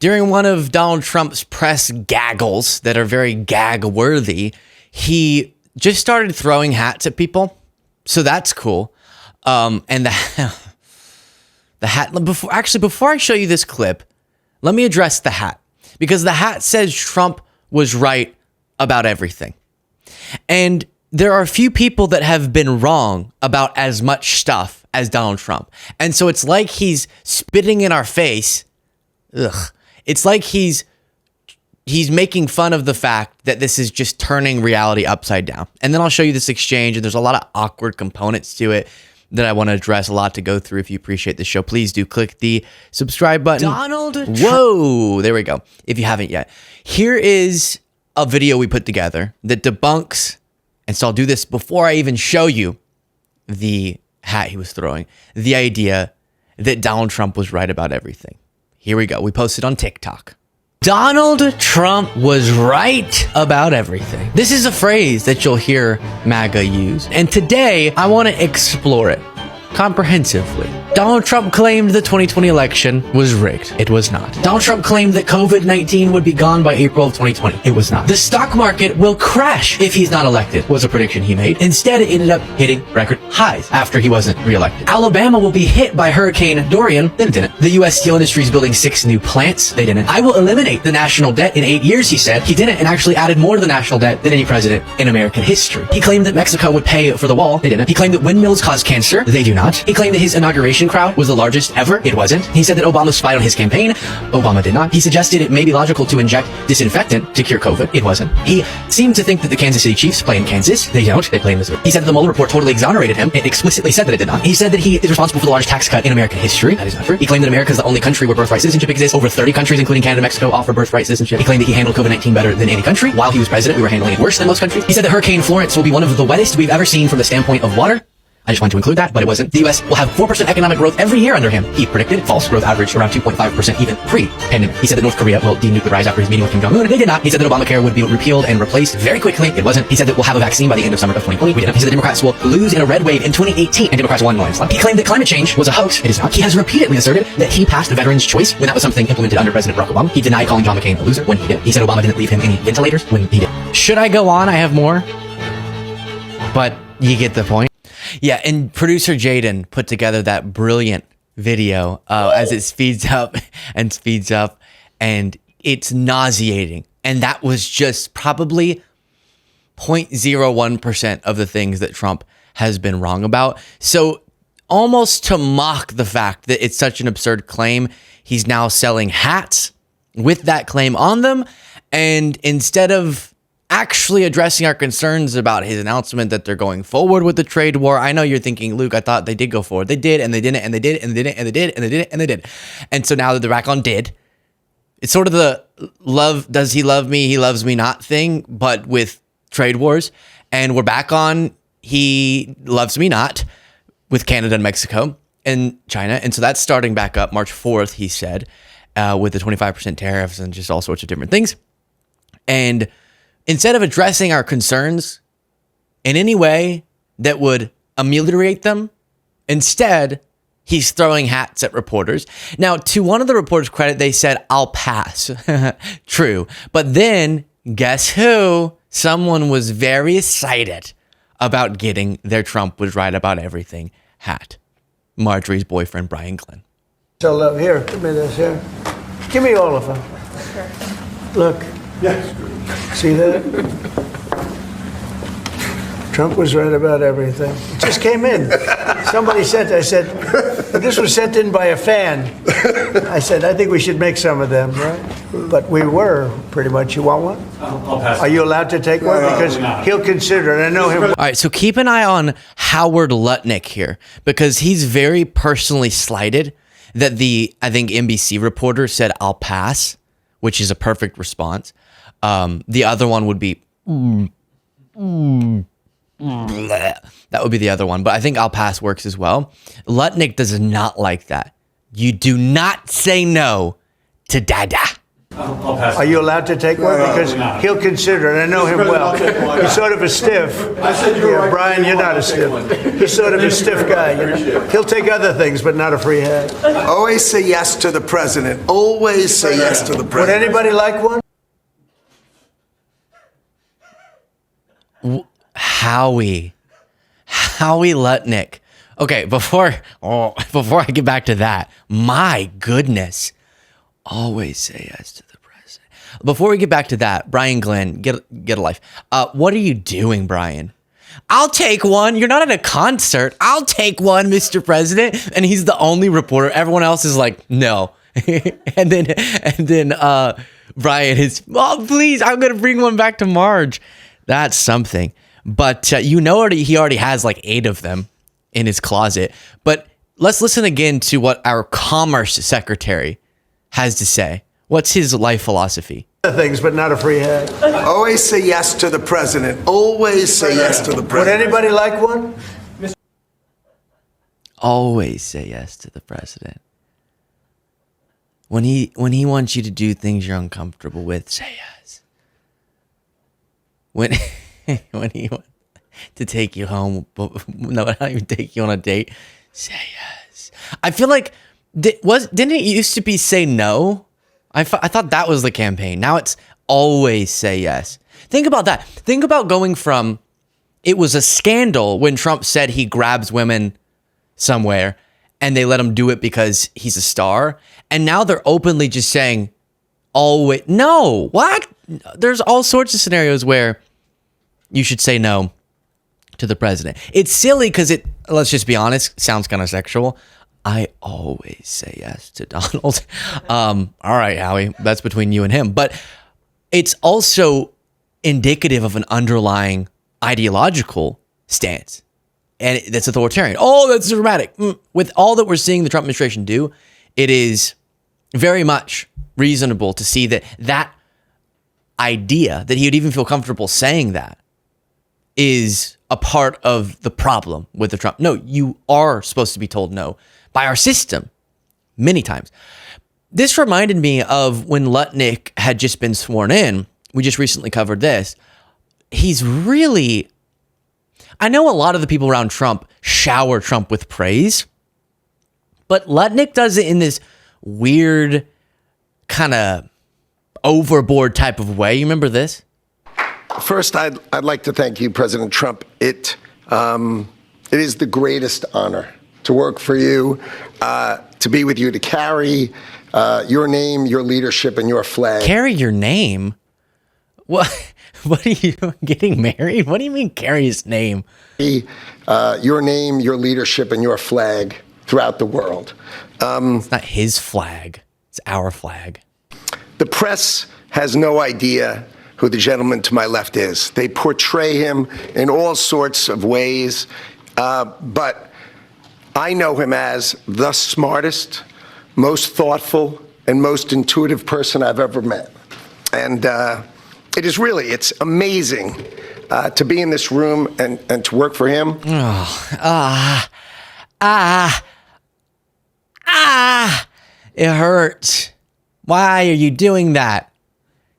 During one of Donald Trump's press gaggles that are very gag-worthy, he just started throwing hats at people. So that's cool. And the hat, before I show you this clip, let me address the hat. Because the hat says Trump was right about everything. And there are a few people that have been wrong about as much stuff as Donald Trump. And so it's like he's spitting in our face. Ugh. It's like he's making fun of the fact that this is just turning reality upside down. And then I'll show you this exchange, and there's a lot of awkward components to it that I want to address, a lot to go through. If you appreciate the show, please do click the subscribe button. Whoa, there we go. If you haven't yet. Here is a video we put together that debunks, and so I'll do this before I even show you the hat he was throwing, the idea that Donald Trump was right about everything. Here we go. We posted on TikTok. Donald Trump was right about everything. This is a phrase that you'll hear MAGA use. And today, I want to explore it comprehensively. Donald Trump claimed the 2020 election was rigged. It was not. Donald Trump claimed that COVID-19 would be gone by April of 2020. It was not. The stock market will crash if he's not elected, was a prediction he made. Instead, it ended up hitting record highs after he wasn't reelected. Alabama will be hit by Hurricane Dorian. Then it didn't. The U.S. steel industry is building 6 new plants. They didn't. I will eliminate the national debt in 8 years, he said. He didn't, and actually added more to the national debt than any president in American history. He claimed that Mexico would pay for the wall. They didn't. He claimed that windmills cause cancer. They do not. He claimed that his inauguration crowd was the largest ever. It wasn't. He said that Obama spied on his campaign. Obama did not. He suggested it may be logical to inject disinfectant to cure COVID. It wasn't. He seemed to think that the Kansas City Chiefs play in Kansas. They don't. They play in Missouri. He said that the Mueller report totally exonerated him. It explicitly said that it did not. He said that he is responsible for the largest tax cut in American history. That is not true. He claimed that America is the only country where birthright citizenship exists. Over 30 countries, including Canada and Mexico, offer birthright citizenship. He claimed that he handled COVID-19 better than any country. While he was president, we were handling it worse than most countries. He said that Hurricane Florence will be one of the wettest we've ever seen from the standpoint of water. I just wanted to include that, but it wasn't. The U.S. will have 4% economic growth every year under him. He predicted false growth averaged around 2.5% even pre-pandemic. He said that North Korea will denuclearize after his meeting with Kim Jong-un. They did not. He said that Obamacare would be repealed and replaced very quickly. It wasn't. He said that we'll have a vaccine by the end of summer of 2020. We didn't. He said the Democrats will lose in a red wave in 2018, and Democrats won in a landslide. He claimed that climate change was a hoax. It is not. He has repeatedly asserted that he passed veterans' choice when that was something implemented under President Barack Obama. He denied calling John McCain a loser when he did. He said Obama didn't leave him any ventilators when he did. Should I go on? I have more, but you get the point. Yeah, and producer Jaden put together that brilliant video as it speeds up, and it's nauseating. And that was just probably 0.01% of the things that Trump has been wrong about. So almost to mock the fact that it's such an absurd claim, he's now selling hats with that claim on them. And instead of actually addressing our concerns about his announcement that they're going forward with the trade war. I know you're thinking, Luke, I thought they did go forward. They did, and they didn't, and they did, and they didn't, and they did, and they did, and they did. And so now that they're back on did, it's sort of the love, does he love me, he loves me not thing, but with trade wars. And we're back on he loves me not with Canada and Mexico and China. And so that's starting back up March 4th, he said, with the 25% tariffs and just all sorts of different things. And instead of addressing our concerns in any way that would ameliorate them, instead, he's throwing hats at reporters. Now, to one of the reporters' credit, they said, I'll pass. True. But then, guess who? Someone was very excited about getting their Trump was right about everything hat. Marjorie's boyfriend, Brian Glenn. So, here, give me this here. Give me all of them. Sure. Look. Yes. See that? Trump was right about everything. It just came in. Somebody sent, I said, this was sent in by a fan. I said, I think we should make some of them, right? But we were, pretty much. You want one? I'll pass. Are you allowed to take one? Because he'll consider it. I know him. All right, so keep an eye on Howard Lutnick here, because he's very personally slighted that I think NBC reporter said, I'll pass, which is a perfect response. The other one would be that would be the other one, but I think I'll pass works as well. Lutnick does not like that. You do not say no to dada. I'll pass. Are you allowed to take one? Because not. he'll consider it. I know him Mr. well. President, I'll take one. He's sort of a stiff. I said you were right. Brian, you're not a stiff. He's sort of a stiff guy. You know? He'll take other things, but not a free hand. Always say yes to the president. Always say yes to the Would president. anybody like one? Howie Lutnick. Okay, before I get back to that, my goodness, always say yes to the president. Before we get back to that, Brian Glenn, get a life. What are you doing, Brian? I'll take one. You're not at a concert. I'll take one, Mr. President. And he's the only reporter. Everyone else is like, no. and then Brian is, oh, please, I'm gonna bring one back to Marge. That's something. But he already has like 8 of them in his closet. But let's listen again to what our Commerce Secretary has to say. What's his life philosophy? Other things, but not a free hand. Always say yes to the president. Always say yes to the Would president. anybody like one? Always say yes to the president. When he wants you to do things you're uncomfortable with, say yes. When he wants to take you home, not even take you on a date, say yes. I feel like didn't it used to be say no? I thought that was the campaign. Now it's always say yes. Think about that. Think about going from it was a scandal when Trump said he grabs women somewhere and they let him do it because he's a star. And now they're openly just saying, always, no, what? There's all sorts of scenarios where you should say no to the president. It's silly because let's just be honest, sounds kind of sexual. I always say yes to Donald. All right, Howie, that's between you and him. But it's also indicative of an underlying ideological stance. And that's authoritarian. Oh, that's dramatic. With all that we're seeing the Trump administration do, it is very much reasonable to see that idea, that he would even feel comfortable saying that, is a part of the problem with the Trump. No, you are supposed to be told no by our system many times. This reminded me of when Lutnick had just been sworn in. We just recently covered this. He's really... I know a lot of the people around Trump shower Trump with praise, but Lutnick does it in this weird kind of overboard type of way. You remember this? First, I'd like to thank you, President Trump. It is the greatest honor to work for you, to be with you, to carry your name, your leadership, and your flag. Carry your name? What? What are you getting married? What do you mean carry his name? Your name, your leadership, and your flag throughout the world. It's not his flag. It's our flag. The press has no idea who the gentleman to my left is. They portray him in all sorts of ways, but I know him as the smartest, most thoughtful, and most intuitive person I've ever met. And it's amazing to be in this room and to work for him. It hurts. Why are you doing that?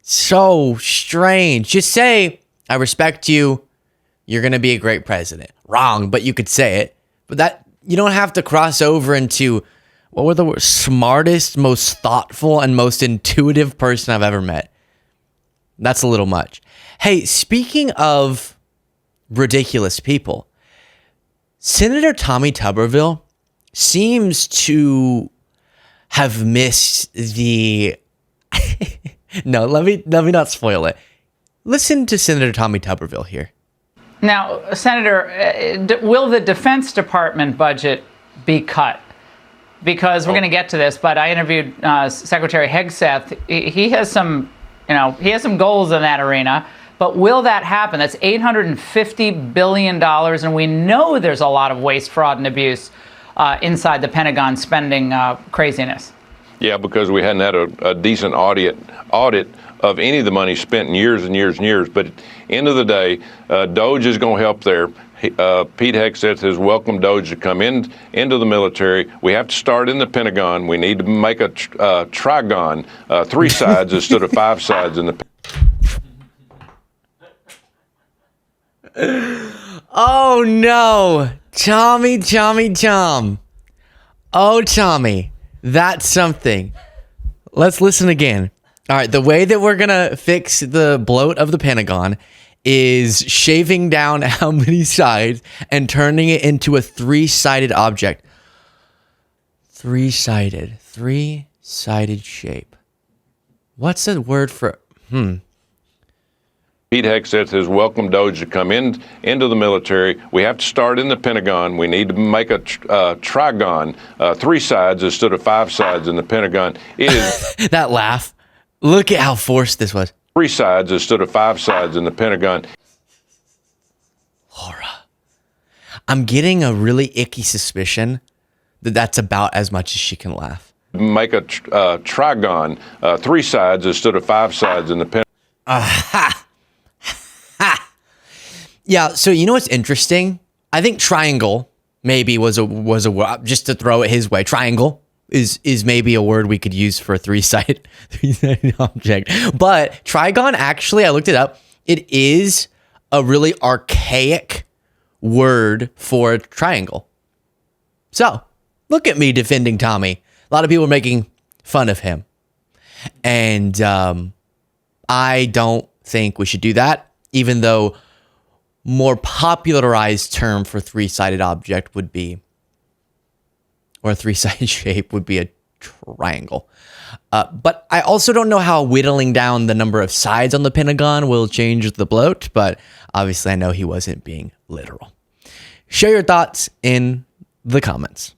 So strange. Just say, I respect you. You're going to be a great president. Wrong, but you could say it. But that you don't have to cross over into, what were the words? Smartest, most thoughtful, and most intuitive person I've ever met. That's a little much. Hey, speaking of ridiculous people, Senator Tommy Tuberville seems to have missed the... No, let me not spoil it. Listen to Senator Tommy Tuberville here. Now, Senator, will the Defense Department budget be cut? Because we're going to get to this, but I interviewed Secretary Hegseth. He has some goals in that arena. But will that happen? That's $850 billion, and we know there's a lot of waste, fraud, and abuse inside the Pentagon spending craziness. Yeah, because we hadn't had a decent audit of any of the money spent in years and years and years. But at the end of the day, DOGE is going to help there. Pete Hegseth has welcomed Doge to come into the military. We have to start in the Pentagon. We need to make a trigon, 3 sides instead of 5 sides in the. Oh no, Tommy. Oh, Tommy, that's something. Let's listen again. All right, the way that we're gonna fix the bloat of the Pentagon is shaving down how many sides and turning it into a 3-sided object. 3-sided shape. What's the word for? Pete Hegseth has welcomed Doge to come into the military. We have to start in the Pentagon. We need to make a trigon, 3 sides instead of 5 sides in the Pentagon. It is That laugh. Look at how forced this was. 3 sides instead of 5 sides in the Pentagon. Laura, I'm getting a really icky suspicion that that's about as much as she can laugh. Make a trigon, 3 sides instead of 5 sides in the Pentagon. Yeah, so you know what's interesting? I think triangle maybe was a word, just to throw it his way. Triangle is maybe a word we could use for a 3-sided object. But trigon, actually, I looked it up. It is a really archaic word for a triangle. So, look at me defending Tommy. A lot of people are making fun of him. And I don't think we should do that, even though more popularized term for 3-sided object would be, or a 3-sided shape would be a triangle. But I also don't know how whittling down the number of sides on the Pentagon will change the bloat, but obviously I know he wasn't being literal. Share your thoughts in the comments.